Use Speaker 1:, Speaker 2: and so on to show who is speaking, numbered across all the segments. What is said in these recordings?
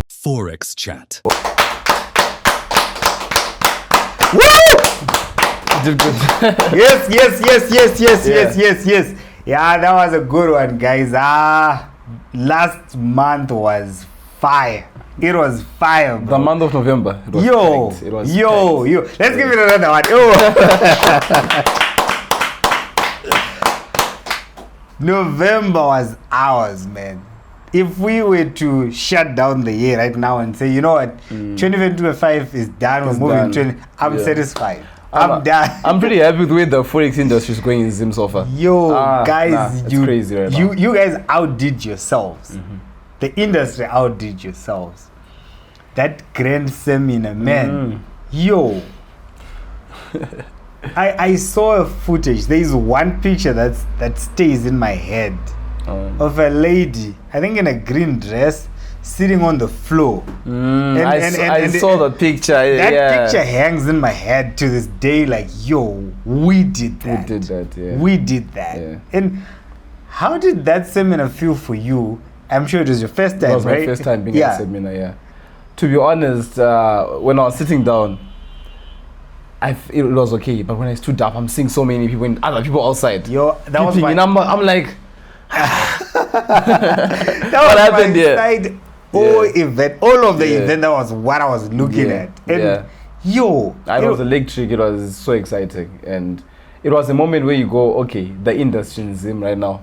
Speaker 1: Forex chat.
Speaker 2: Did good.
Speaker 3: Yes. Yeah, that was a good one, guys. Last month was fire. It was fire, bro.
Speaker 2: The month of November. It was packed. It was packed.
Speaker 3: Let's give it another one. November was ours, man. If we were to shut down the year right now and say, you know what, 2025 is done, we're moving 20, I'm satisfied. I'm done.
Speaker 2: I'm pretty happy with the way the Forex industry is going in Zim so far.
Speaker 3: Guys,
Speaker 2: it's crazy right now.
Speaker 3: You guys outdid yourselves. The industry outdid yourselves. That grand seminar, man. I saw a footage. There is one picture that stays in my head of a lady, I think in a green dress, sitting on the floor.
Speaker 2: I saw the picture.
Speaker 3: That picture hangs in my head to this day. Like, we did that. We did that.
Speaker 2: Yeah.
Speaker 3: And how did that seminar feel for you? I'm sure it was your first time, right?
Speaker 2: It was my first time being at a seminar, yeah. To be honest, when I was sitting down, it was okay. But when I stood up, I'm seeing so many people and other people outside.
Speaker 3: That was my...
Speaker 2: I'm like...
Speaker 3: that was
Speaker 2: happened here?
Speaker 3: Event, all of the event, that was what I was looking at. And
Speaker 2: it was electric. It was so exciting. And it was a moment where you go, okay, the industry in Zim right now,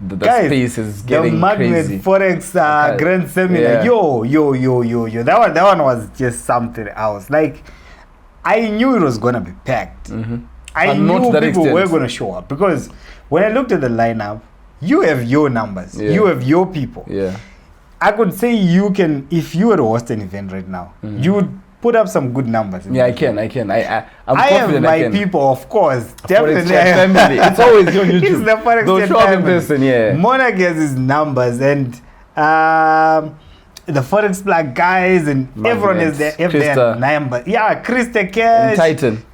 Speaker 2: the guys, space is getting crazy.
Speaker 3: The Magnet Forex Grand Seminar, that one was just something else. Like, I knew it was gonna be packed. I knew people were gonna show up, because when I looked at the lineup, you have your numbers, you have your people. I could say you can, if you were to host an event right now, you would put up some good numbers.
Speaker 2: I can. I'm confident
Speaker 3: have my people, of course. Definitely.
Speaker 2: Family. It's always on YouTube.
Speaker 3: It's the Forex
Speaker 2: They'll show up in person,
Speaker 3: Mona gets his numbers, and the Forex Black guys, and everyone has their numbers. Yeah, Krista Cash.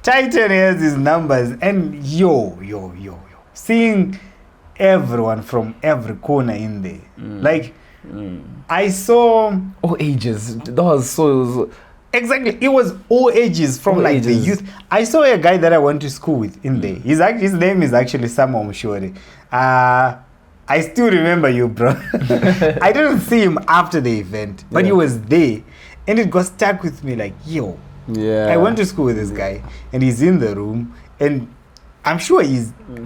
Speaker 3: Titan has his numbers. And seeing everyone from every corner in there. Like, I saw
Speaker 2: all ages. That was so
Speaker 3: exactly. It was all ages, from all ages. The youth. I saw a guy that I went to school with in there. His name is actually Sam Omshore. I still remember you, bro. I didn't see him after the event, but he was there, and it got stuck with me. Like, I went to school with this guy, and he's in the room, and I'm sure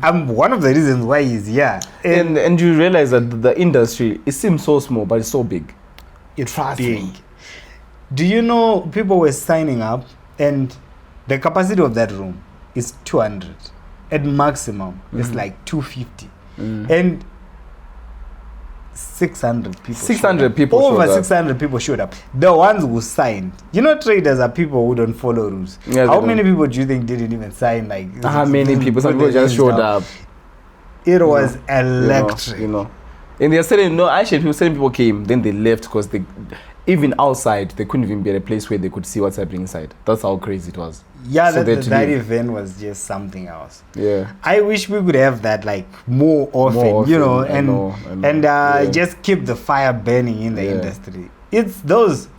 Speaker 3: I'm one of the reasons why he's here.
Speaker 2: And you realize that the industry, it seems so small, but it's so big.
Speaker 3: It's big. Do you know people were signing up, and the capacity of that room is 200. At maximum, it's like 250. And 600 people.
Speaker 2: 600 people.
Speaker 3: Over 600 people showed up. The ones who signed. You know, traders are people who don't follow rules. How many people do you think didn't even sign? Like,
Speaker 2: how many people? Some people just showed up.
Speaker 3: It was electric.
Speaker 2: And they're saying certain people came, then they left because even outside they couldn't even be at a place where they could see what's happening inside. That's how crazy it was.
Speaker 3: Yeah, so that event was just something else.
Speaker 2: Yeah,
Speaker 3: I wish we could have that like more often, you know, and just keep the fire burning in the industry. It's those.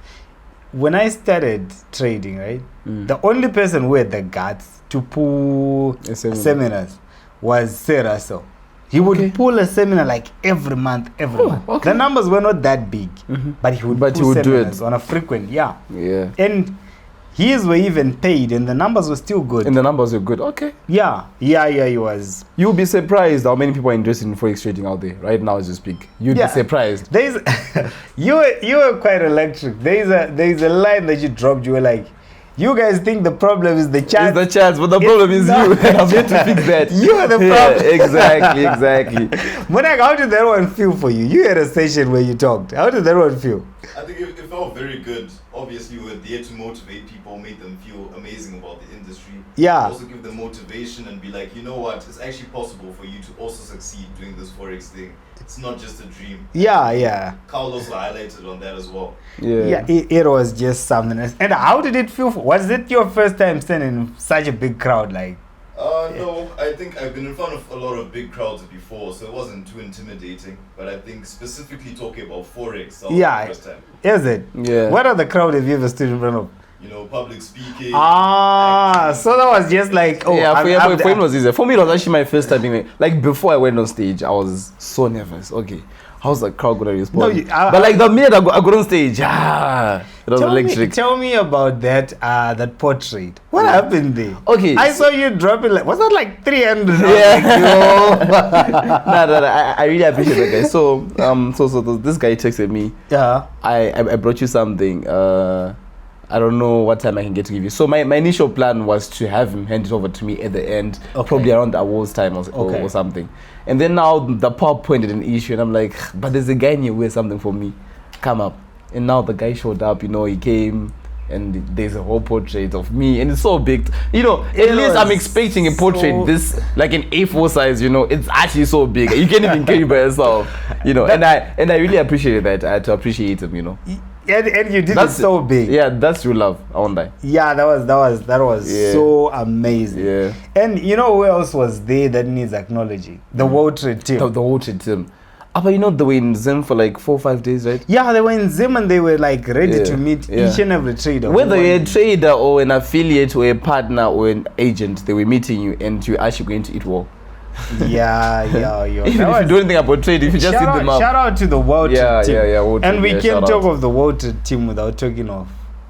Speaker 3: When I started trading, right, the only person who had the guts to pull seminars was Sir Russell. He would pull a seminar like every month. The numbers were not that big, but he would pull seminars on a frequent, and his were even paid, and the numbers were still good.
Speaker 2: Okay.
Speaker 3: Yeah, he was.
Speaker 2: You'll be surprised how many people are interested in Forex trading out there right now as you speak. You'd be surprised.
Speaker 3: You were quite electric. There's a line that you dropped. You were like, you guys think the problem is the chance.
Speaker 2: It's the chance, but the problem is you. I'm here to fix that.
Speaker 3: You are the problem.
Speaker 2: Exactly.
Speaker 3: Monak, how did that one feel for you? You had a session where you talked. How did that one feel?
Speaker 4: I think it felt very good. Obviously, we were there to motivate people, make them feel amazing about the industry.
Speaker 3: Yeah.
Speaker 4: Also give them motivation and be like, you know what, it's actually possible for you to also succeed doing this Forex thing. It's not just a dream.
Speaker 3: Yeah.
Speaker 4: Carl also highlighted on that as well.
Speaker 3: Yeah, it was just something else. And how did it feel? Was it your first time standing in such a big crowd? Like,
Speaker 4: No, I think I've been in front of a lot of big crowds before, so it wasn't too intimidating. But I think specifically talking about Forex, that was the first time.
Speaker 3: Is it?
Speaker 2: Yeah.
Speaker 3: What other crowd have you ever stood in front of?
Speaker 4: You know, public speaking.
Speaker 3: Acting. So that was just like,
Speaker 2: for him it was easier. For me, it was actually my first time being like before I went on stage, I was so nervous. Okay, how's the crowd gonna respond? But like the minute I got on stage, it was electric.
Speaker 3: Tell me about that portrait. What happened there?
Speaker 2: Okay,
Speaker 3: I saw you dropping like, was that like 300?
Speaker 2: Yeah. I really appreciate that guy. So this guy texted me.
Speaker 3: Yeah.
Speaker 2: I brought you something. I don't know what time I can get to give you. So my initial plan was to have him hand it over to me at the end, probably around the awards time or something. And then now the PowerPoint is an issue, and I'm like, but there's a guy in here who has something for me. Come up. And now the guy showed up, you know, he came, and there's a whole portrait of me, and it's so big. You know, at least I'm expecting a portrait this, like an A4 size, you know, it's actually so big. You can't even carry by yourself, you know. And I really appreciated that. I had to appreciate him, you know.
Speaker 3: And you did it so big.
Speaker 2: Yeah, that's real love. I won't lie.
Speaker 3: Yeah, that was so amazing.
Speaker 2: Yeah.
Speaker 3: And you know who else was there that needs acknowledging? The World Trade team.
Speaker 2: The World Trade team. But you know they were in Zim for like 4 or 5 days, right?
Speaker 3: Yeah, they were in Zim and they were like ready to meet each and every trader.
Speaker 2: Whether you're a trader or an affiliate or a partner or an agent, they were meeting you and you're actually going to eat well.
Speaker 3: Yeah.
Speaker 2: Even if you don't think about trade, if you just hit them up.
Speaker 3: Shout out to the World Trade team.
Speaker 2: World
Speaker 3: and
Speaker 2: Trade,
Speaker 3: we can't talk of the World Trade team without talking of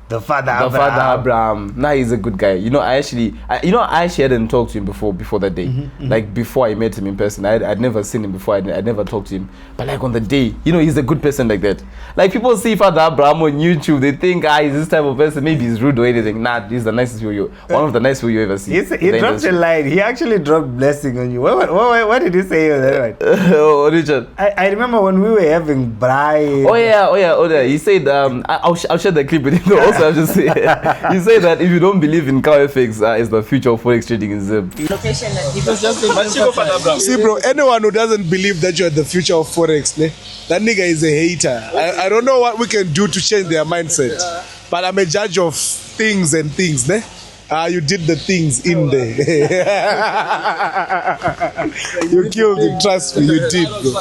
Speaker 3: the father Abraham.
Speaker 2: Nah, he's a good guy. You know, I actually hadn't talked to him before that day. Like before I met him in person, I'd never seen him before. I'd never talked to him. But like on the day, you know, he's a good person like that. Like people see Father Abraham on YouTube, they think he's this type of person. Maybe he's rude or anything. Nah, he's the nicest people one of the nicest people you ever see.
Speaker 3: He dropped a line. He actually dropped blessing on you. What did he say on that one?
Speaker 2: Oh, Richard.
Speaker 3: I remember when we were having bride.
Speaker 2: Oh yeah. He said I'll share the clip with you. Also, I'll just say you say that if you don't believe in cow FX is the future of forex trading in Zim.
Speaker 5: See, bro, anyone who doesn't believe that you're the future of forex, that nigga is a hater. I don't know what we can do to change their mindset, but I'm a judge of things and things, you did the things in there. You killed him, trust me, you did, bro.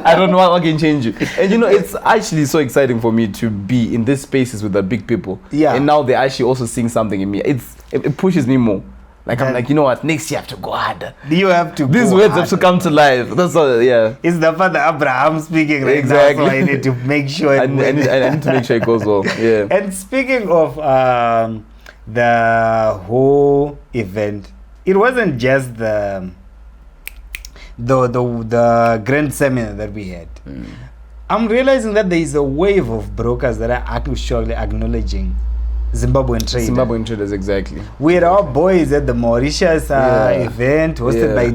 Speaker 2: I don't know what can change you. And you know, it's actually so exciting for me to be in these spaces with the big people.
Speaker 3: Yeah.
Speaker 2: And now they're actually also seeing something in me. It pushes me more. Like I'm like, you know what? Next year I have to go harder.
Speaker 3: You have to.
Speaker 2: These words have to come to life. That's all. Yeah.
Speaker 3: It's the father Abraham speaking right now, so I need to make sure.
Speaker 2: I need to make sure it goes well. Yeah.
Speaker 3: And speaking of the whole event, it wasn't just the grand seminar that we had. I'm realizing that there is a wave of brokers that are actually acknowledging Zimbabwean traders,
Speaker 2: exactly.
Speaker 3: We had our boys at the Mauritius event hosted by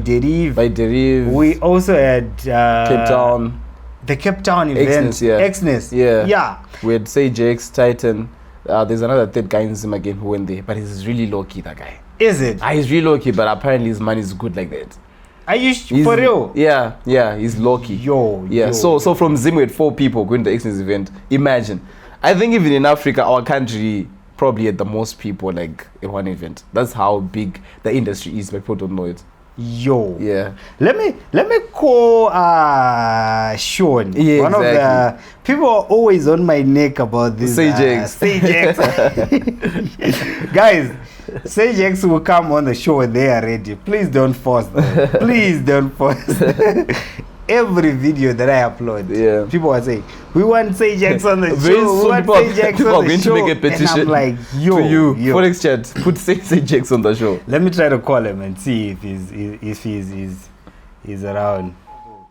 Speaker 3: Deriv. We also had
Speaker 2: Cape Town.
Speaker 3: The Cape Town event. Exness. Yeah.
Speaker 2: We had Sage X, Titan. There's another third guy in Zim again who went there, but he's really low key, that guy.
Speaker 3: Is it?
Speaker 2: He's really low key, but apparently his money is good like that.
Speaker 3: Are you for real?
Speaker 2: Yeah, he's low key. So from Zim we had 4 people going to the Exness event. Imagine. I think even in Africa, our country probably had the most people like in one event. That's how big the industry is, but people don't know it.
Speaker 3: Yeah. Let me call Sean.
Speaker 2: Yeah,
Speaker 3: one of the people are always on my neck about this.
Speaker 2: Sage X.
Speaker 3: Guys, Sage X will come on the show when they are ready. Please don't force them. Please don't force them. Every video that I upload, people are saying, we want Sage X on the show. We want Sage X on the show.
Speaker 2: People are going to make a petition.
Speaker 3: And I'm like,
Speaker 2: to you. Forex chat, put Sage X on the show.
Speaker 3: Let me try to call him and see if he's around.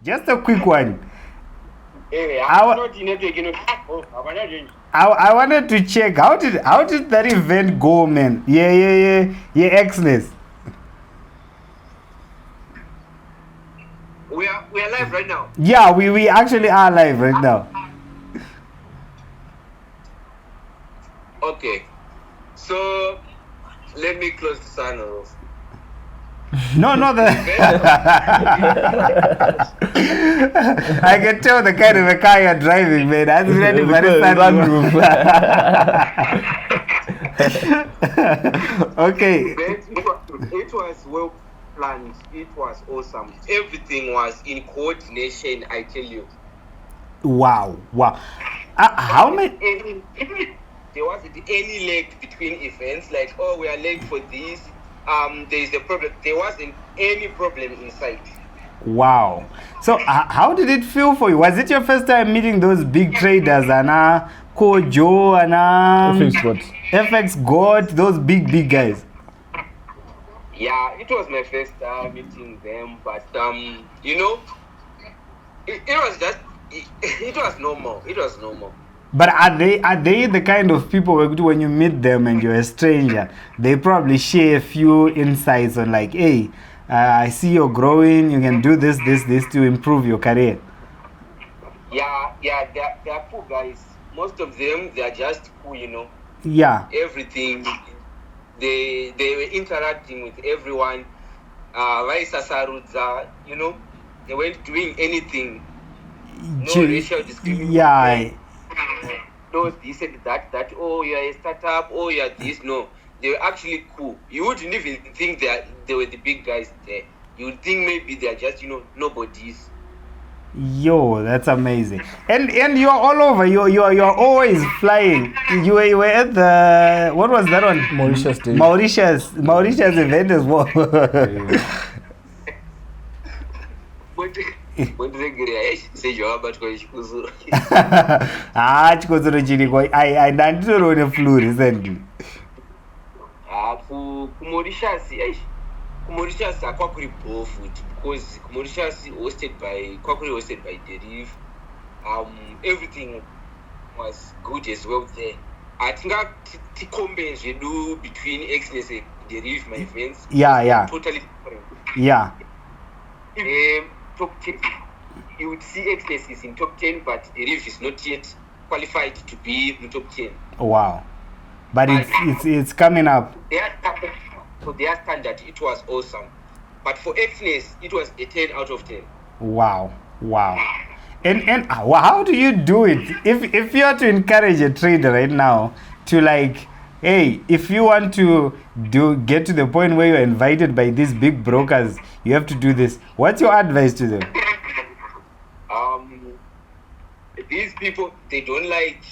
Speaker 3: Just a quick one. I wanted to check how did that event go, man? Yeah, Xness.
Speaker 6: We are live right now.
Speaker 3: Yeah, we actually are live right now.
Speaker 6: Okay. So let me close the sign off.
Speaker 3: No, I can tell the kind of a car you're driving, man. That's really very sad. Okay.
Speaker 6: It was well planned. It was awesome. Everything was in coordination, I tell you.
Speaker 3: Wow. How many?
Speaker 6: There wasn't any lag between events, like, oh, we are late for this. There is a problem. There wasn't any problem inside.
Speaker 3: Wow. So how did it feel for you? Was it your first time meeting those big traders, Anna, Kojo, Anna, FX God, those big guys?
Speaker 6: Yeah, it was my first time meeting them, but you know, it was just it was normal. It was normal.
Speaker 3: But are they the kind of people when you meet them and you're a stranger, they probably share a few insights on like, hey, I see you're growing, you can do this to improve your career?
Speaker 6: Yeah, they're cool guys. Most of them, they are just cool, you know.
Speaker 3: Yeah.
Speaker 6: Everything, they were interacting with everyone. You know, they weren't doing anything. No racial discrimination.
Speaker 3: Yeah.
Speaker 6: No, this and that. Oh, you're a startup. Oh, you're this. No, they were actually cool. You wouldn't even think they were the big guys there. You would think maybe they're just, you know, nobodies.
Speaker 3: Yo, that's amazing. And you're all over. You're always flying. You were at the, what was that one?
Speaker 2: Mauritius Day.
Speaker 3: Mauritius event as well. Chikozuro chiriko ndanditoroone flu recently.
Speaker 6: Mauritius kwakuri bore futi, because Mauritius hosted by Deriv. Everything was good as well there. I think tikombe zvedu between Xness and Deriv, my friends.
Speaker 3: Yeah.
Speaker 6: Totally different.
Speaker 3: Yeah.
Speaker 6: Top 10, you would see Xness is in top 10, but Deriv is not yet qualified to be in top 10.
Speaker 3: Wow. But it's coming up.
Speaker 6: For their standard, it was awesome. But for Xness, it was a 10 out of 10.
Speaker 3: Wow. And how do you do it? If you are to encourage a trader right now to like, hey, if you want to get to the point where you're invited by these big brokers, you have to do this. What's your advice to them?
Speaker 6: These people, they don't like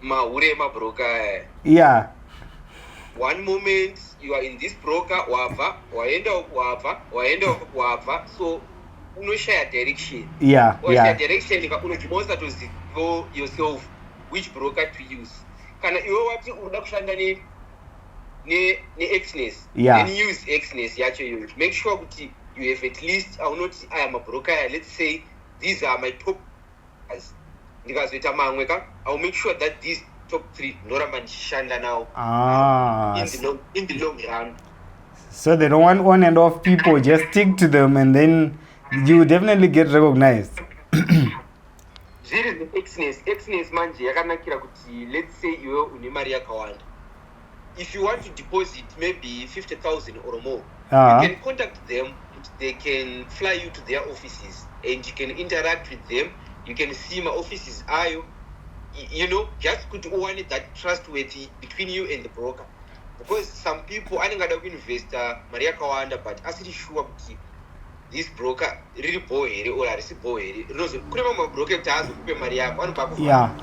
Speaker 6: ma broker.
Speaker 3: Yeah.
Speaker 6: One moment you are in this broker, waenda, so no share direction.
Speaker 3: Yeah.
Speaker 6: Share direction, unojimonza to know yourself which broker to use. Kana iwe wati unoda kushanda ne Xness.
Speaker 3: Yeah.
Speaker 6: Then use Xness yacho you. Make sure that you have at least, I am a broker. Let's say these are my top guys. I'll make sure that these top 3 Noraman Shanda now in the long run.
Speaker 3: So they don't want on and off people, just stick to them and then you definitely get recognized.
Speaker 6: Xness manje yakanakira kuti, let's say iwe une mari yakawanda. If you want to deposit maybe 50,000 or more, you can contact them. They can fly you to their offices and you can interact with them. You can see my offices are you know, just could one that trustworthy between you and the broker. Because some people are going to invest Maria Kawanda, but as it is sure this broker really boy or I see boy. Broker Maria.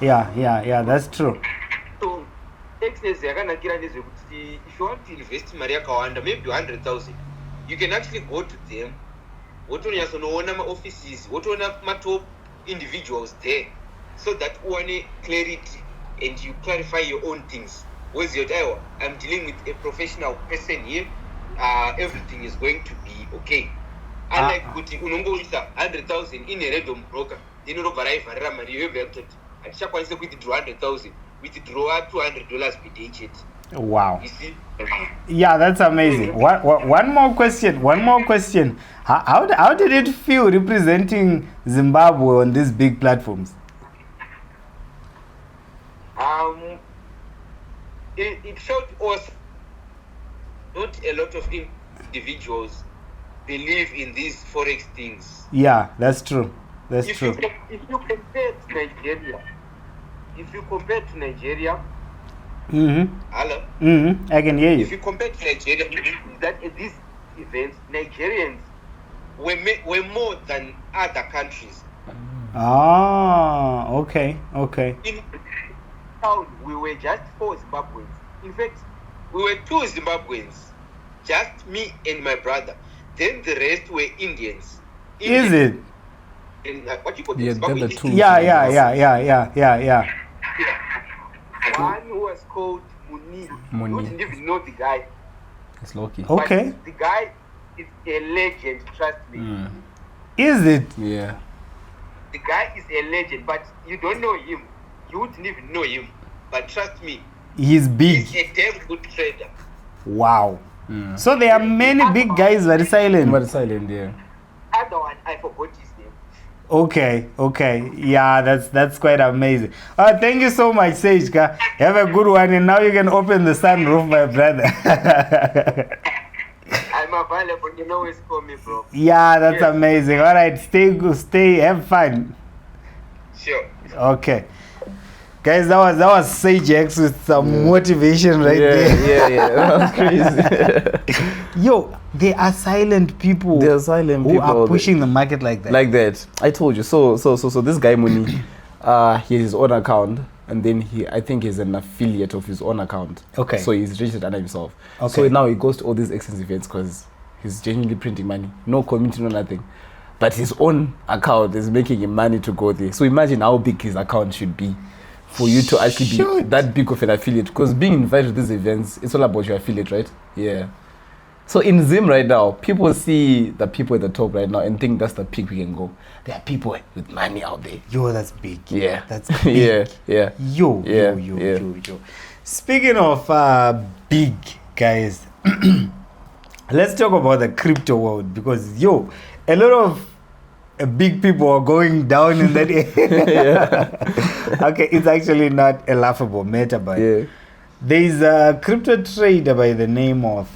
Speaker 3: Yeah, that's true.
Speaker 6: So Xness if you want to invest Maria Kawanda, maybe 100,000, you can actually go to them. What on your offices, what on my top individuals there, so that one clarity and you clarify your own things. Where's your dial? I'm dealing with a professional person here. Everything is going to be okay. Unlike putting 100,000 in a random broker, then you know variety you have to withdraw 100,000, withdraw $200 per day chat.
Speaker 3: Wow.
Speaker 6: You see?
Speaker 3: Yeah, that's amazing. One more question. How did it feel representing Zimbabwe on these big platforms?
Speaker 6: It felt awesome. Not a lot of individuals believe in these Forex things.
Speaker 3: Yeah, that's true.
Speaker 6: If you compare to Nigeria, Hello?
Speaker 3: I can hear
Speaker 6: If
Speaker 3: you.
Speaker 6: you compare to Nigeria, you see that at these events, Nigerians were more than other countries.
Speaker 3: Ah, okay.
Speaker 6: In town, we were just 4 Zimbabweans. In fact, we were 2 Zimbabweans, just me and my brother. Then the rest were Indians.
Speaker 3: Is it?
Speaker 6: And what you call
Speaker 2: Yeah,
Speaker 6: them?
Speaker 2: they're the
Speaker 6: Zimbabweans.
Speaker 2: two.
Speaker 3: Yeah.
Speaker 6: One who was called Muni. You didn't even know the guy.
Speaker 2: It's lucky.
Speaker 3: Okay.
Speaker 6: But the guy is a legend, trust me.
Speaker 3: Is it?
Speaker 2: Yeah.
Speaker 6: The guy is a legend, but you don't know him. You wouldn't even know him. But trust me,
Speaker 3: He's big.
Speaker 6: he's a damn good trader.
Speaker 3: Wow. So there are many big guys very silent.
Speaker 2: But silent, yeah.
Speaker 6: Other one, I forgot his name.
Speaker 3: Okay. Yeah, that's quite amazing. Thank you so much, Sage. Have a good one, and now you can open the sunroof, my brother.
Speaker 6: I'm available. You can always call me, bro.
Speaker 3: Yeah, that's
Speaker 6: Yes.
Speaker 3: amazing. All right, stay good, have fun.
Speaker 6: Sure.
Speaker 3: Okay. Guys, that was Sage X with some motivation right there.
Speaker 2: Yeah. That was crazy.
Speaker 3: Yo, there are silent people.
Speaker 2: There are silent
Speaker 3: who
Speaker 2: people
Speaker 3: are
Speaker 2: out there.
Speaker 3: pushing the market like that.
Speaker 2: Like that. I told you. So this guy Muni, he has his own account, and then I think he's an affiliate of his own account.
Speaker 3: Okay.
Speaker 2: So he's registered under himself.
Speaker 3: Okay.
Speaker 2: So now he goes to all these exchange events because he's genuinely printing money. No community, no nothing. But his own account is making him money to go there. So imagine how big his account should be for you to actually be that big of an affiliate. Because being invited to these events, it's all about your affiliate, right? Yeah. So in Zim right now, people see the people at the top right now and think that's the peak we can go. There are people with money out there.
Speaker 3: Yo, that's big.
Speaker 2: Yeah.
Speaker 3: That's big.
Speaker 2: Yeah.
Speaker 3: Yo. Speaking of big guys, let's talk about the crypto world, because a lot of big people are going down in that area. Okay, it's actually not a laughable matter, but there's a crypto trader by the name of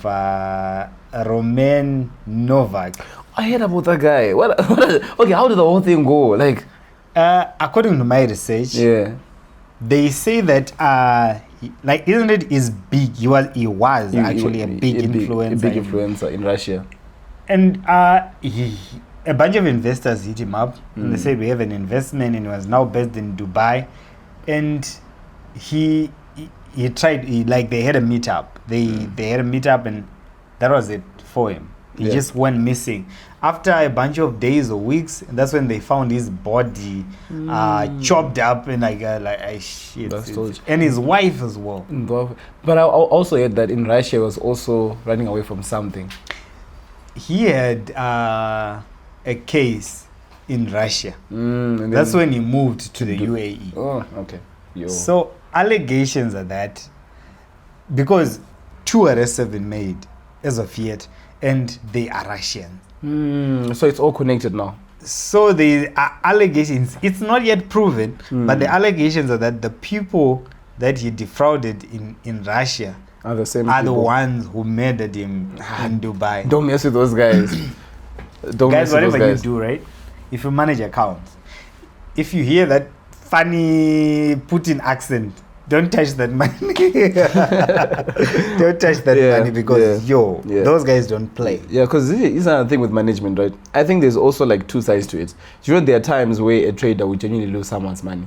Speaker 3: Roman Novak.
Speaker 2: I heard about that guy. Okay, how did the whole thing go? Like,
Speaker 3: according to my research, they say that isn't it is big? He was actually a big influencer.
Speaker 2: A big influencer in Russia.
Speaker 3: And a bunch of investors hit him up and they said we have an investment, and he was now based in Dubai. And he tried, they had a meetup. They had a meetup, and that was it for him. He just went missing. After a bunch of days or weeks, and that's when they found his body chopped up and shit. And his wife as well.
Speaker 2: But I also heard that in Russia he was also running away from something.
Speaker 3: He had a case in Russia. And that's when he moved to the UAE.
Speaker 2: Oh, okay.
Speaker 3: So allegations are that because 2 arrests have been made as of yet, and they are Russian.
Speaker 2: So it's all connected now.
Speaker 3: So the allegations, it's not yet proven, but the allegations are that the people that he defrauded in Russia
Speaker 2: are the
Speaker 3: ones who murdered him in Dubai.
Speaker 2: Don't mess with those guys.
Speaker 3: Guys, whatever you do, right? If you manage accounts, if you hear that funny Putin accent, don't touch that money. Don't touch that money, because those guys don't play.
Speaker 2: Yeah, because this is another thing with management, right? I think there's also like 2 sides to it. You know, there are times where a trader will genuinely lose someone's money,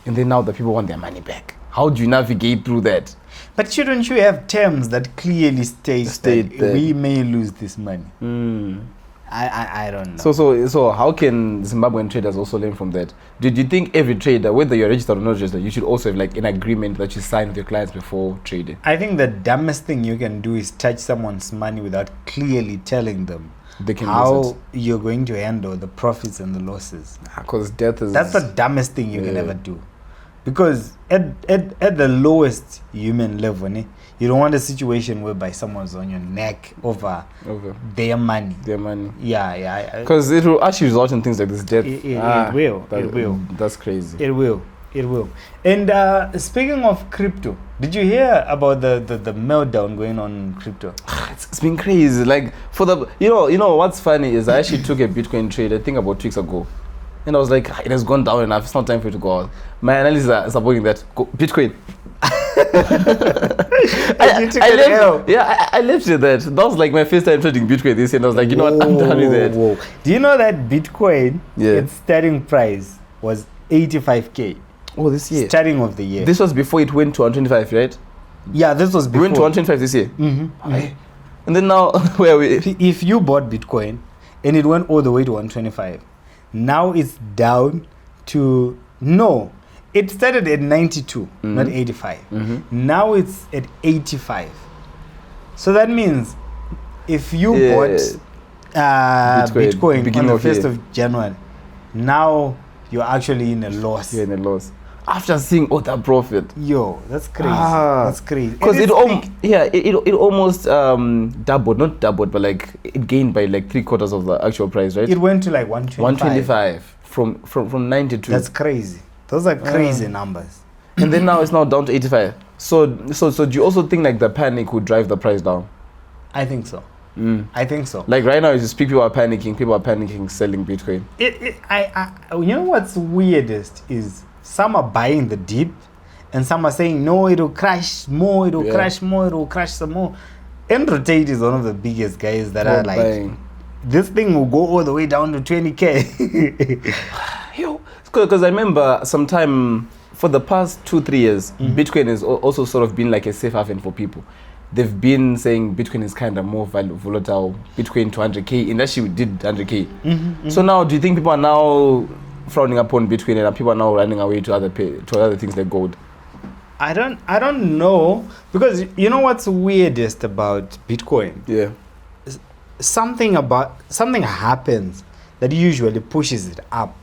Speaker 2: and then now the people want their money back. How do you navigate through that?
Speaker 3: But shouldn't you have terms that clearly state that we may lose this money? I don't know.
Speaker 2: So how can Zimbabwean traders also learn from that? Did you think every trader, whether you're registered or not registered, you should also have like an agreement that you sign with your clients before trading?
Speaker 3: I think the dumbest thing you can do is touch someone's money without clearly telling them how you're going to handle the profits and the losses.
Speaker 2: Because that's
Speaker 3: the dumbest thing you can ever do. Because at the lowest human level, you don't want a situation whereby someone's on your neck over their money. Yeah.
Speaker 2: Because it will actually result in things like this death.
Speaker 3: It will.
Speaker 2: That's crazy.
Speaker 3: It will. And speaking of crypto, did you hear about the meltdown going on in crypto?
Speaker 2: It's been crazy. Like for the you know what's funny is I actually took a Bitcoin trade I think about 2 weeks ago. And I was like, it has gone down enough. It's not time for you to go out. My analysts are supporting that. Bitcoin.
Speaker 3: You took an L.
Speaker 2: I left it that. That was like my first time trading Bitcoin this year. And I was like, you know what, I'm done with it.
Speaker 3: Whoa. Do you know that Bitcoin,
Speaker 2: Yeah.
Speaker 3: its starting price was 85K?
Speaker 2: Oh, this year.
Speaker 3: Starting of the year.
Speaker 2: This was before it went to 125, right?
Speaker 3: Yeah, this was
Speaker 2: We
Speaker 3: before.
Speaker 2: went to 125 this year.
Speaker 3: Mhm.
Speaker 2: And then now, where are we?
Speaker 3: If you bought Bitcoin and it went all the way to 125, now it's down to no. It started at 92, not 85. Now it's at 85. So that means if you bought Bitcoin on
Speaker 2: beginning
Speaker 3: the
Speaker 2: of
Speaker 3: 1st
Speaker 2: year.
Speaker 3: of January, now you're actually in a loss.
Speaker 2: You're in a loss. After seeing all that profit.
Speaker 3: Yo, that's crazy.
Speaker 2: Ah.
Speaker 3: That's crazy.
Speaker 2: Because
Speaker 3: And
Speaker 2: it almost doubled, not doubled, but like it gained by like 3/4 of the actual price, right?
Speaker 3: it went to like 125.
Speaker 2: 125 from 92.
Speaker 3: That's crazy. Those are crazy numbers.
Speaker 2: And then now it's now down to 85. So do you also think like the panic would drive the price down?
Speaker 3: I think so. I think so.
Speaker 2: Like right now, as you speak, people are panicking, selling Bitcoin.
Speaker 3: You know what's weirdest is some are buying the dip, and some are saying no, it'll crash more, it'll crash more, it'll crash some more. And Rotate is one of the biggest guys that are like,
Speaker 2: buying.
Speaker 3: this thing will go all the way down to 20K.
Speaker 2: Yo, because I remember sometime for the past 2-3 years, Bitcoin has also sort of been like a safe haven for people. They've been saying Bitcoin is kind of more volatile. Bitcoin to 100K, and actually we did 100K. So now, do you think people are now frowning upon Bitcoin and people are now running away to other things like gold?
Speaker 3: I don't know, because you know what's weirdest about Bitcoin?
Speaker 2: Yeah.
Speaker 3: Something happens that usually pushes it up.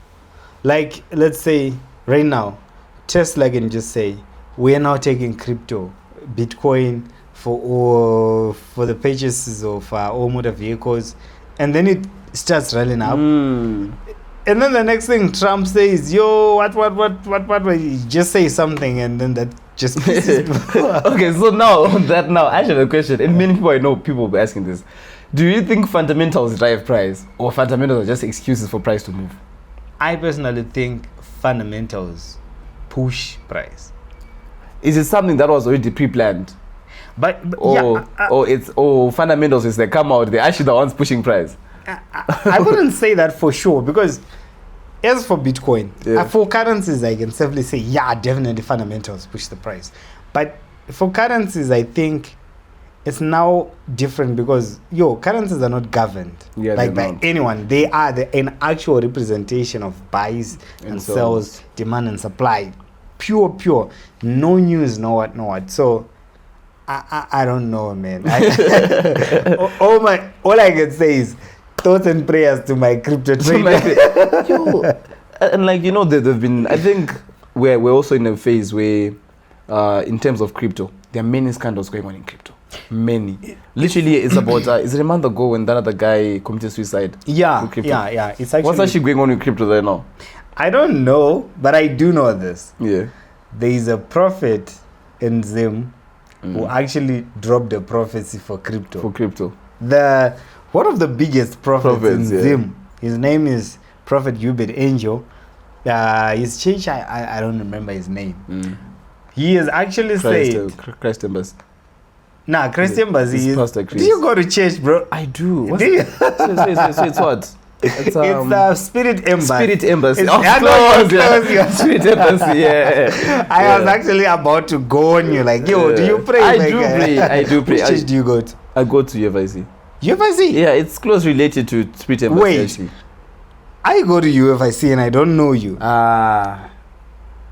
Speaker 3: Like, let's say right now, Tesla can just say, we are now taking crypto, Bitcoin for the purchases of all motor vehicles, and then it starts running up. And then the next thing Trump says, yo, what, he just say something, and then that just pisses people off.
Speaker 2: Okay, so now on that, I actually have a question, and many people I know, people will be asking this. Do you think fundamentals drive price, or fundamentals are just excuses for price to move?
Speaker 3: I personally think fundamentals push price.
Speaker 2: Is it something that was already pre-planned?
Speaker 3: But
Speaker 2: fundamentals is they come out, they're actually the ones pushing price.
Speaker 3: I wouldn't say that for sure, because as for Bitcoin, for currencies, I can safely say, definitely fundamentals push the price. But for currencies, I think it's now different, because currencies are not governed by anyone. They are an actual representation of buys and sells, demand and supply. Pure. No news, no what. So I don't know, man. All I can say is thoughts and prayers to my crypto trader.
Speaker 2: And like, they've been, I think we're also in a phase where in terms of crypto, there are many scandals going on in crypto. Many. Literally, it's about is it a month ago when that other guy committed suicide?
Speaker 3: Yeah. It's actually,
Speaker 2: what's actually going on with crypto there now?
Speaker 3: I don't know, but I do know this.
Speaker 2: Yeah.
Speaker 3: There is a prophet in Zim who actually dropped a prophecy for crypto. One of the biggest prophets in Zim, his name is Prophet Hubert Angel. His church, I don't remember his name. He has actually said
Speaker 2: Christ Embassy.
Speaker 3: Nah, Christ Embassy is.
Speaker 2: Pastor Chris.
Speaker 3: Do you go to church, bro?
Speaker 2: I do.
Speaker 3: Do you?
Speaker 2: So it's what?
Speaker 3: It's Spirit Embassy.
Speaker 2: Spirit Embassy.
Speaker 3: Close.
Speaker 2: Spirit Embassy. Yeah.
Speaker 3: I was actually about to go on you like, do you pray?
Speaker 2: I do pray.
Speaker 3: Which church do you go to?
Speaker 2: I go to UFIC.
Speaker 3: UFIC?
Speaker 2: Yeah, it's close related to Spirit Embassy.
Speaker 3: Wait.
Speaker 2: Actually.
Speaker 3: I go to UFIC and I don't know you.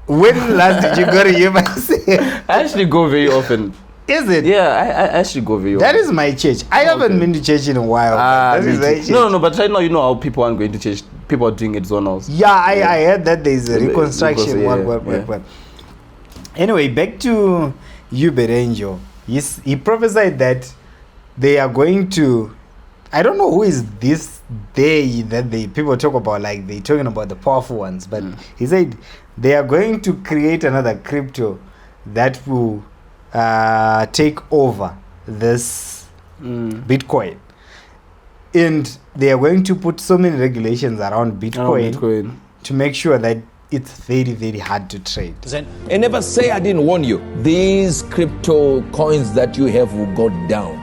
Speaker 3: When last did you go to UFIC?
Speaker 2: I actually go very often.
Speaker 3: Is it?
Speaker 2: Yeah, I actually go very often.
Speaker 3: That is my church. I haven't been to church in a while. That is my church.
Speaker 2: No, but right now, how people aren't going to church. People are doing it zonals.
Speaker 3: Yeah, I heard that there is a reconstruction. What. Anyway, back to Hubert Angel. He prophesied that they are going to, I don't know who is this they that people talk about, like they're talking about the powerful ones, but he said they are going to create another crypto that will take over this Bitcoin, and they are going to put so many regulations around Bitcoin to make sure that it's very, very hard to trade.
Speaker 7: And never say I didn't warn you. These crypto coins that you have will go down.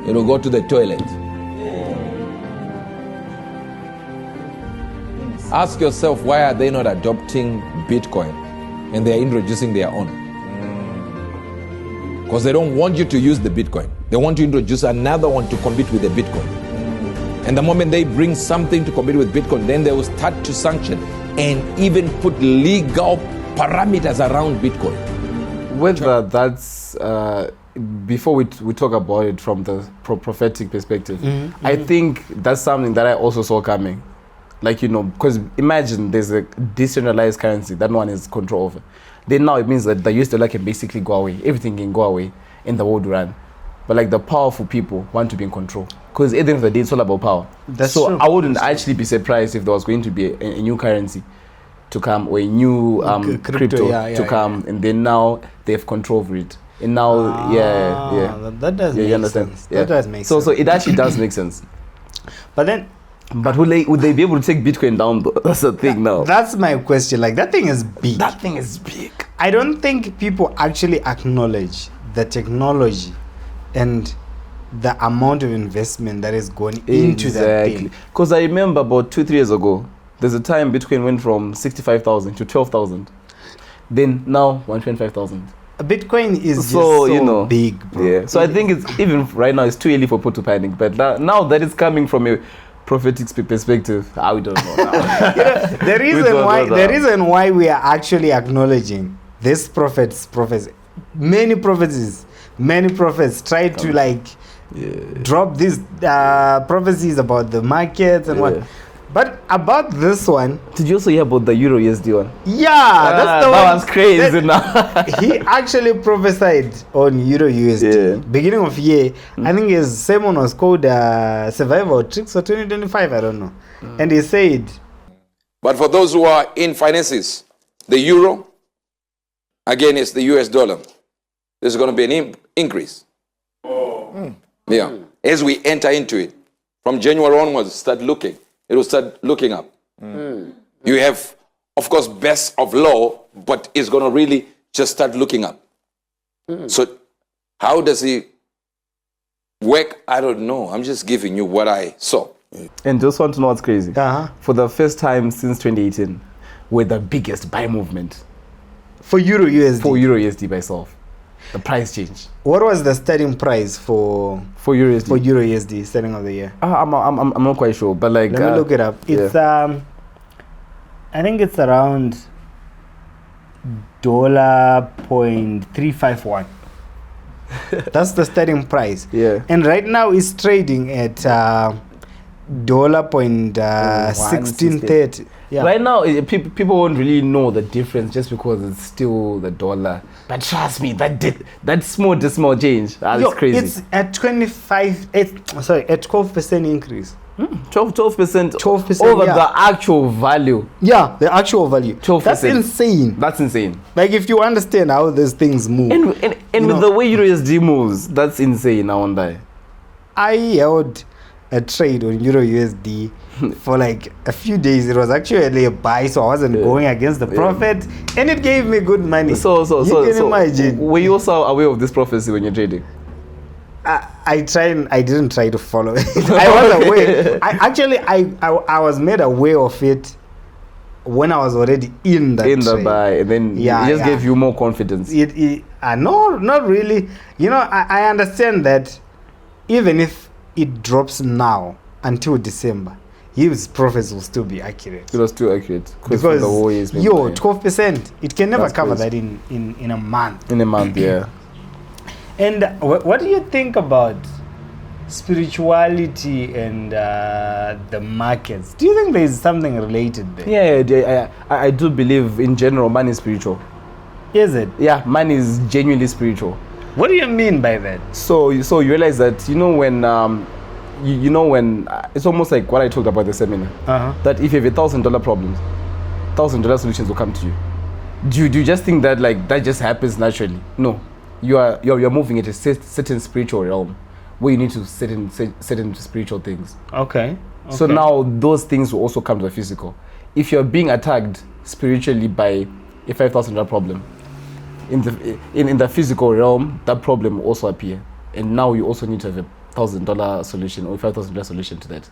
Speaker 7: It will go to the toilet. Ask yourself, why are they not adopting Bitcoin and they're introducing their own? Because they don't want you to use the Bitcoin. They want to introduce another one to compete with the Bitcoin. And the moment they bring something to compete with Bitcoin, then they will start to sanction and even put legal parameters around Bitcoin.
Speaker 2: Whether that's, before we talk about it from the prophetic perspective, I think that's something that I also saw coming. Like, because imagine there's a decentralized currency that no one has control over. Then now it means that the US dollar can basically go away. Everything can go away in the world run. But like the powerful people want to be in control. Because at the end of the day, it's all about power.
Speaker 3: That's
Speaker 2: so
Speaker 3: true.
Speaker 2: I wouldn't actually be surprised if there was going to be a new currency to come, or a new crypto to come. And then now they have control over it. And now,
Speaker 3: that does make sense. That does make sense.
Speaker 2: So it actually does make sense.
Speaker 3: But
Speaker 2: would they be able to take Bitcoin down though? That's the thing now.
Speaker 3: That's my question. Like, that thing is big.
Speaker 2: That thing is big.
Speaker 3: I don't think people actually acknowledge the technology and the amount of investment that is going into that thing.
Speaker 2: Because I remember about 2-3 years ago, there's a time Bitcoin went from 65,000 to 12,000. Then now 125,000.
Speaker 3: Bitcoin is so big, bro.
Speaker 2: Yeah. So I think it's even right now it's too early for people to panic. But now that it's coming from a prophetic perspective, we don't know now.
Speaker 3: The reason why we are actually acknowledging this prophecy, many prophets try to drop these prophecies about the markets and what. But about this one,
Speaker 2: did you also hear about the Euro USD one?
Speaker 3: Yeah, that's the one.
Speaker 2: That was crazy now.
Speaker 3: He actually prophesied on Euro USD. Beginning of year, I think his sermon was called Survival Tricks for 2025, I don't know. And he said,
Speaker 7: but for those who are in finances, the euro against the US dollar, there's going to be an increase. Yeah. As we enter into it, from January onwards, it will start looking up. You have, of course, best of law, but it's going to really just start looking up. So how does it work? I don't know. I'm just giving you what I saw.
Speaker 2: And just want to know what's crazy. For the first time since 2018, we're the biggest buy movement.
Speaker 3: For Euro USD?
Speaker 2: For Euro USD by itself. The price change.
Speaker 3: What was the starting price for
Speaker 2: Euro USD?
Speaker 3: For Euro USD starting of the year?
Speaker 2: I'm not quite sure, but like
Speaker 3: let me look it up. It's I think it's around $0.351. That's the starting price.
Speaker 2: Yeah.
Speaker 3: And right now it's trading at $16.30. Yeah.
Speaker 2: Right now, people won't really know the difference just because it's still the dollar. But trust me, that small decimal change, that's crazy.
Speaker 3: It's at 12% increase.
Speaker 2: 12% over the actual value.
Speaker 3: Yeah, the actual value.
Speaker 2: 12%.
Speaker 3: That's insane.
Speaker 2: That's insane.
Speaker 3: Like, if you understand how these things move.
Speaker 2: And with the way USD moves, that's insane, I won't die.
Speaker 3: I held a trade on Euro USD for like a few days. It was actually a buy, so I wasn't going against the profit, and it gave me good money.
Speaker 2: So
Speaker 3: imagine.
Speaker 2: Were you also aware of this prophecy when you're trading?
Speaker 3: I didn't try to follow it. I was aware. I was made aware of it when I was already in that trade.
Speaker 2: The buy, and then it just gave you more confidence.
Speaker 3: No, not really. I understand that even if it drops now until December, his profits will still be accurate.
Speaker 2: It was still accurate
Speaker 3: because
Speaker 2: the war is
Speaker 3: 12%. It can never cover that in a month.
Speaker 2: In a month, yeah.
Speaker 3: And what do you think about spirituality and the markets? Do you think there is something related there?
Speaker 2: Yeah, I do believe in general money is spiritual.
Speaker 3: Is it?
Speaker 2: Yeah, money is genuinely spiritual.
Speaker 3: What do you mean by that?
Speaker 2: So you realize that when it's almost like what I talked about the seminar. That if you have $1,000 problems, $1,000 solutions will come to you. Do you just think that that just happens naturally? No, you're moving into a certain spiritual realm where you need to set into spiritual things.
Speaker 3: Okay.
Speaker 2: So now those things will also come to the physical. If you're being attacked, spiritually by a $5,000 problem. In the physical realm, that problem will also appear, and now you also need to have a $1,000 solution or $5,000 solution to that.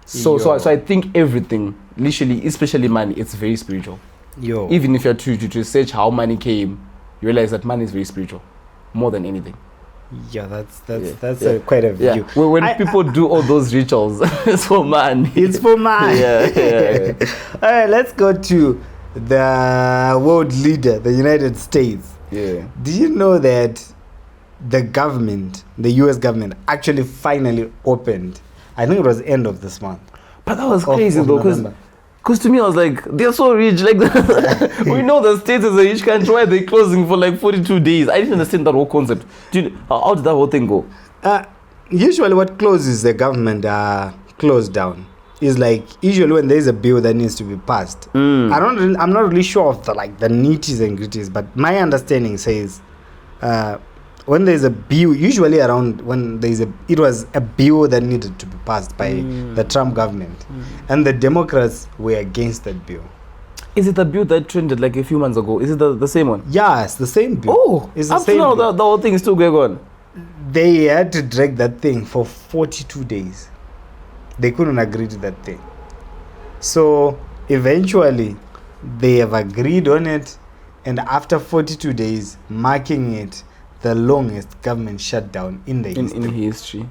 Speaker 2: So I think everything, literally, especially money, it's very spiritual. Even if you're to research how money came, you realize that money is very spiritual, more than anything.
Speaker 3: Yeah, that's quite a view.
Speaker 2: Yeah. When people do all those rituals, it's for money.
Speaker 3: It's for money.
Speaker 2: Yeah.
Speaker 3: All right, let's go to the world leader, the United States.
Speaker 2: Yeah.
Speaker 3: Do you know that the government, the US government, actually finally opened? I think it was end of this month.
Speaker 2: But that was crazy though, because to me I was like, they're so rich. Like we know the States is a rich country. Why are they closing for like 42 days? I didn't understand that whole concept. How did that whole thing go?
Speaker 3: Usually, what closes the government closed down is like usually when there is a bill that needs to be passed. I'm not really sure of the nitties and gritties, but my understanding says when there's a bill, usually around when it was a bill that needed to be passed by the Trump government, and the Democrats were against that bill.
Speaker 2: Is it the bill that trended like a few months ago? Is it the same one?
Speaker 3: Yeah, it's the same bill.
Speaker 2: Oh,
Speaker 3: it's the
Speaker 2: up
Speaker 3: same
Speaker 2: to now
Speaker 3: bill.
Speaker 2: the whole thing is still going on.
Speaker 3: They had to drag that thing for 42 days. They couldn't agree to that thing. So eventually they have agreed on it, and after 42 days, marking it the longest government shutdown in history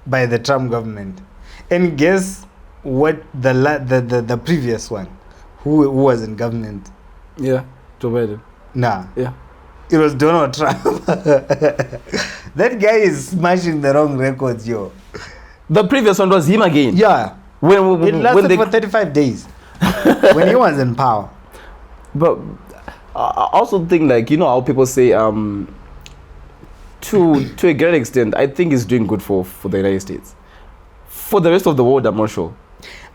Speaker 3: by the Trump government. And guess what? The previous one, who was in government?
Speaker 2: Yeah, Joe Biden.
Speaker 3: Nah.
Speaker 2: Yeah.
Speaker 3: It was Donald Trump. That guy is smashing the wrong records, yo.
Speaker 2: The previous one was him again.
Speaker 3: Yeah. It lasted for 35 days when he was in power.
Speaker 2: But I also think, like, you know how people say, to a great extent, I think it's doing good for the United States. For the rest of the world, I'm not sure.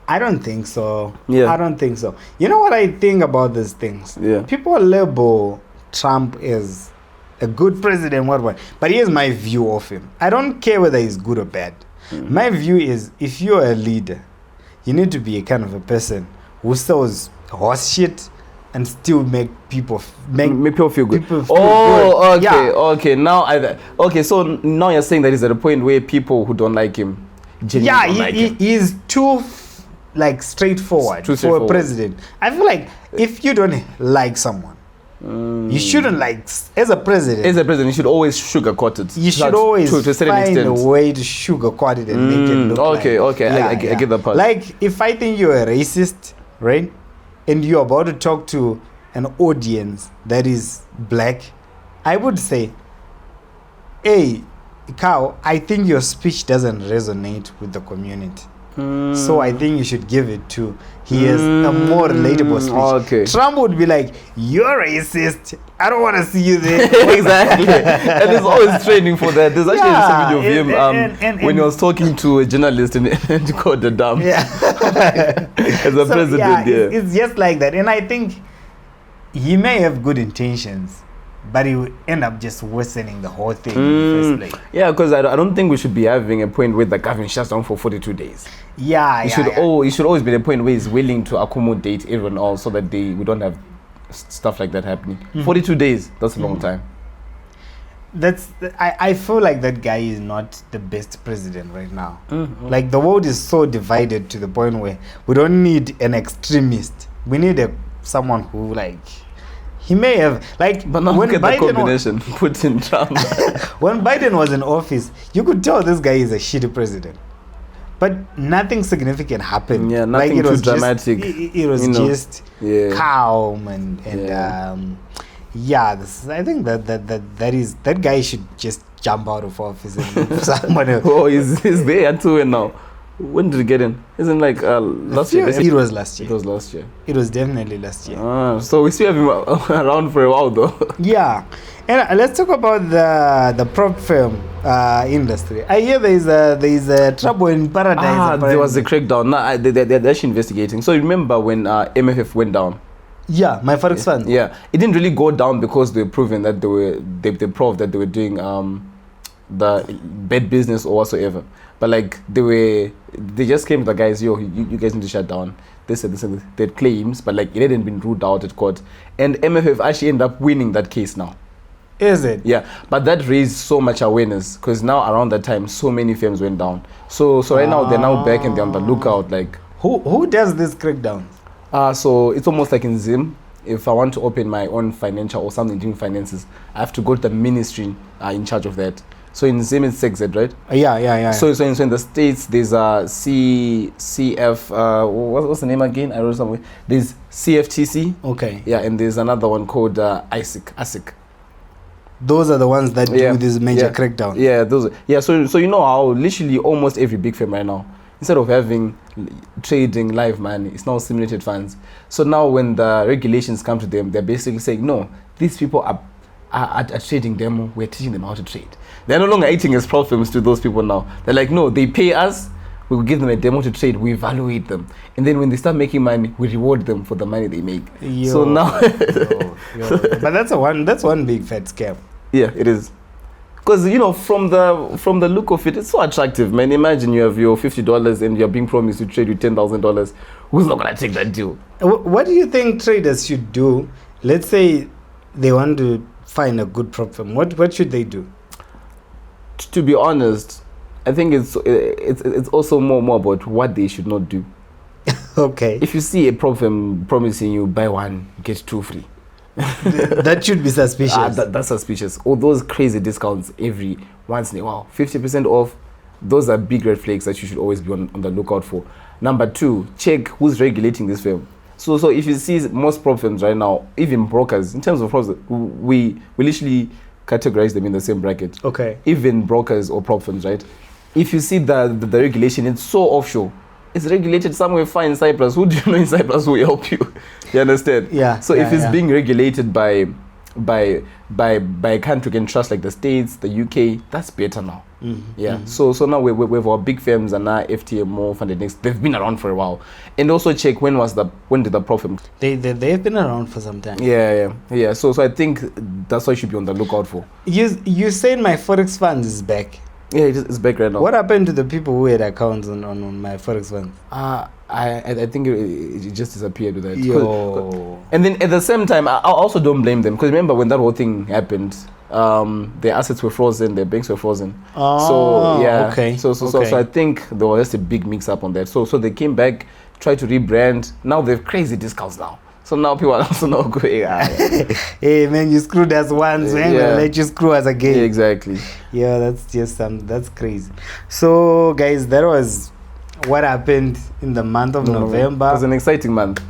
Speaker 3: I don't think so.
Speaker 2: Yeah.
Speaker 3: I don't think so. You know what I think about these things?
Speaker 2: Yeah.
Speaker 3: People label Trump as a good president, what. But here's my view of him. I don't care whether he's good or bad. My view is, if you're a leader, you need to be a kind of a person who sells horse shit and still make people feel good.
Speaker 2: Okay,
Speaker 3: Yeah.
Speaker 2: okay. So now you're saying that he's at a point where people who don't like him genuinely don't like him.
Speaker 3: He's too straightforward for a president. I feel like if you don't like someone, you shouldn't as a president.
Speaker 2: As a president, you should always sugarcoat it.
Speaker 3: You should always
Speaker 2: to a certain
Speaker 3: find
Speaker 2: extent.
Speaker 3: a way to sugarcoat it and make it look
Speaker 2: okay.
Speaker 3: Yeah,
Speaker 2: I get that part.
Speaker 3: Like, if I think you're a racist, right, and you're about to talk to an audience that is black, I would say, hey, Kao, I think your speech doesn't resonate with the community. So I think you should give it to. He has a more relatable speech.
Speaker 2: Okay.
Speaker 3: Trump would be like, "You're racist. I don't want to see you there."
Speaker 2: Exactly. And there's always training for that. There's actually a video of him when he was talking to a journalist and he called the dumb.
Speaker 3: Yeah.
Speaker 2: As a president,
Speaker 3: it's just like that. And I think he may have good intentions, but he will end up just worsening the whole thing in the first place.
Speaker 2: Yeah, because I don't think we should be having a point where the government shuts down for 42 days. It should always be the point where he's willing to accommodate everyone else so that we don't have stuff like that happening. 42 days, that's a long time.
Speaker 3: I feel like that guy is not the best president right now. Like, the world is so divided to the point where we don't need an extremist. We need someone who, like, he may have, like,
Speaker 2: but now
Speaker 3: when
Speaker 2: look at
Speaker 3: Biden
Speaker 2: the combination. Putin, Trump.
Speaker 3: When Biden was in office, you could tell this guy is a shitty president. But nothing significant happened.
Speaker 2: Yeah, nothing too dramatic.
Speaker 3: It was just calm and I think that guy should just jump out of office and move someone else.
Speaker 2: Oh, he's there too now. When did he get in? Isn't like last year?
Speaker 3: It was last year.
Speaker 2: It was last year.
Speaker 3: It was definitely last year.
Speaker 2: So we still have him around for a while though.
Speaker 3: Yeah. And let's talk about the prop firm industry. I hear there is a trouble in paradise.
Speaker 2: There was a crackdown. No, they're actually investigating. So remember when MFF went down?
Speaker 3: Yeah, my Forex fund.
Speaker 2: Yeah, it didn't really go down because they were proven that they proved that they were doing bad business or whatsoever. But like they just came to the guys, yo, you guys need to shut down. They said they had claims, but like it hadn't been ruled out at court. And MFF actually ended up winning that case now.
Speaker 3: Is it?
Speaker 2: Yeah, but that raised so much awareness because now around that time, so many firms went down. So right now they're now back and they're on the lookout. Like
Speaker 3: who does this crackdown?
Speaker 2: So it's almost like in Zim. If I want to open my own financial or something doing finances, I have to go to the ministry in charge of that. So in Zim it's SECZ, right?
Speaker 3: Yeah.
Speaker 2: So in the States there's a CF. What's the name again? I wrote somewhere. There's CFTC.
Speaker 3: Okay.
Speaker 2: Yeah, and there's another one called ASIC.
Speaker 3: Those are the ones that do this major crackdown.
Speaker 2: Yeah, those. Yeah, so you know how literally almost every big firm right now, instead of having trading live money, it's now simulated funds. So now when the regulations come to them, they're basically saying, no, these people are trading demo. We're teaching them how to trade. They're no longer eating as problems to those people now. They're like, no, they pay us. We will give them a demo to trade. We evaluate them, and then when they start making money, we reward them for the money they make. So now,
Speaker 3: but that's one big fat scam.
Speaker 2: Yeah, it is. Because you know, from the look of it, it's so attractive, man. Imagine you have your $50 and you're being promised to trade with $10,000. Who's not gonna take that deal?
Speaker 3: What do you think traders should do? Let's say they want to find a good prop firm. What should they do?
Speaker 2: To be honest, I think it's also more about what they should not do.
Speaker 3: Okay.
Speaker 2: If you see a prop firm promising you buy one get two free,
Speaker 3: that should be suspicious.
Speaker 2: That's suspicious. All those crazy discounts every once in a while, 50% off. Those are big red flags that you should always be on the lookout for. Number two, check who's regulating this firm. So if you see most prop firms right now, even brokers, in terms of props, we literally categorize them in the same bracket.
Speaker 3: Okay.
Speaker 2: Even brokers or prop firms, right? If you see the regulation, it's so offshore. It's regulated somewhere far in Cyprus. Who do you know in Cyprus who will help you? You understand?
Speaker 3: Yeah.
Speaker 2: So if it's being regulated by a country you can trust, like the States, the UK, that's better now.
Speaker 3: Mm-hmm.
Speaker 2: Yeah. So now we have our big firms and now FTMO, Funded Next. They've been around for a while. And also check when did the prop firm?
Speaker 3: They've been around for some time.
Speaker 2: Yeah. So I think that's what you should be on the lookout for.
Speaker 3: You saying my Forex funds is back?
Speaker 2: Yeah, it's back right now.
Speaker 3: What happened to the people who had accounts on my Forex funds?
Speaker 2: I think it just disappeared with that.
Speaker 3: Yo.
Speaker 2: And then at the same time, I also don't blame them because remember when that whole thing happened, their assets were frozen, their banks were frozen.
Speaker 3: Oh,
Speaker 2: so yeah.
Speaker 3: Okay.
Speaker 2: So I think there was just a big mix up on that. So they came back, tried to rebrand. Now they have crazy discounts now. So now people are also not going.
Speaker 3: Hey man, you screwed us once, man. We'll let you screw us again.
Speaker 2: Yeah, exactly.
Speaker 3: Yeah, that's just that's crazy. So guys, that was what happened in the month of November.
Speaker 2: It was an exciting month.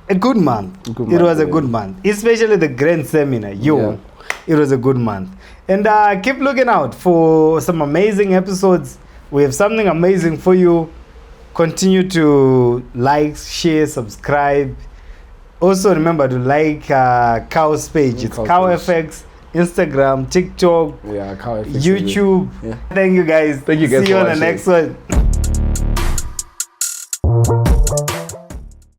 Speaker 3: A good month. It was a good month, especially the grand seminar. It was a good month. And keep looking out for some amazing episodes. We have something amazing for you. Continue to like, share, subscribe. Also remember to like Cow's page. It's CowFX, Instagram, TikTok,
Speaker 2: CowFX,
Speaker 3: YouTube.
Speaker 2: Yeah.
Speaker 3: Thank you guys.
Speaker 2: Thank you guys.
Speaker 3: See you
Speaker 2: for
Speaker 3: on the
Speaker 2: watching.
Speaker 3: next one.